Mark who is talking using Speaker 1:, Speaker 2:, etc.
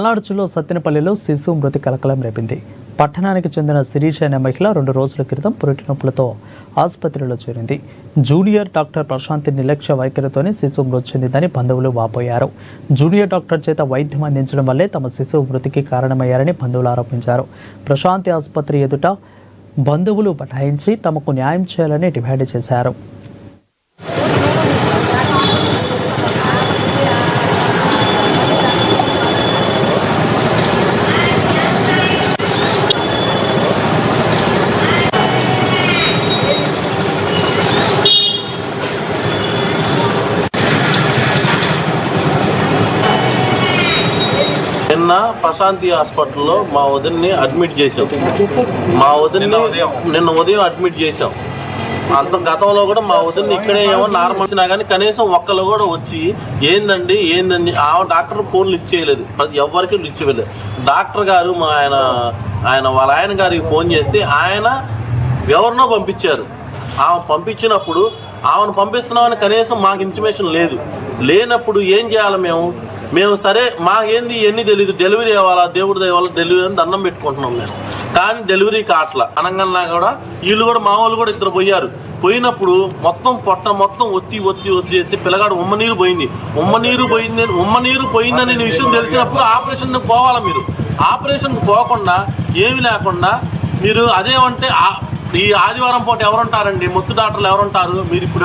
Speaker 1: పల్నాడు జిల్లా సత్తెనపల్లిలో శిశువు మృతి కలకలం రేపింది. పట్టణానికి చెందిన శిరీష అనే మహిళ 2 రోజుల క్రితం పురిటి నొప్పులతో ఆసుపత్రిలో చేరింది. జూనియర్ డాక్టర్ ప్రశాంత్ నిర్లక్ష్య వైఖరితోనే శిశువు మృతి చెందిందని బంధువులు వాపోయారు. జూనియర్ డాక్టర్ చేత వైద్యం అందించడం వల్లే తమ శిశువు మృతికి కారణమయ్యారని బంధువులు ఆరోపించారు. ప్రశాంతి ఆసుపత్రి ఎదుట బంధువులు బటాయించి తమకు న్యాయం చేయాలని డిమాండ్ చేశారు.
Speaker 2: నిన్న ప్రశాంతి హాస్పిటల్లో మా వదిన్ని అడ్మిట్ చేసాం. నిన్న ఉదయం అడ్మిట్ చేసాం. అంత గతంలో కూడా మా వదిన్ని ఇక్కడే ఏమో నార్మల్సినా కానీ కనీసం ఒక్కరు కూడా వచ్చి ఏందండి ఆ డాక్టర్ ఫోన్ లిఫ్ట్ చేయలేదు. ఎవరికి లిఫ్ట్ చేయలేదు. డాక్టర్ గారు వాళ్ళ ఆయన గారికి ఫోన్ చేస్తే ఆయన ఎవరినో పంపించారు. ఆమె పంపించినప్పుడు ఆమెను పంపిస్తున్నామని కనీసం మాకు ఇన్ఫర్మేషన్ లేనప్పుడు ఏం చేయాలి? మేము సరే మాకేంది ఇవన్నీ తెలియదు. డెలివరీ అవ్వాలా, దేవుడి దయవల్ల డెలివరీ అని దండం పెట్టుకుంటున్నాం మేము. కానీ డెలివరీ కావట్లా. అనగానే కూడా వీళ్ళు కూడా మా వాళ్ళు కూడా 2 పోయారు. పోయినప్పుడు మొత్తం పొట్ట మొత్తం ఒత్తి పిల్లగాడు ఉమ్మనీరు పోయిందని విషయం తెలిసినప్పుడు ఆపరేషన్కి పోవాలా మీరు. ఆపరేషన్కి పోకుండా ఏమి లేకుండా మీరు అదేమంటే ఈ ఆదివారం పూట ఎవరుంటారండి? మొత్తు డాక్టర్లు ఎవరుంటారు? మీరు ఇప్పుడు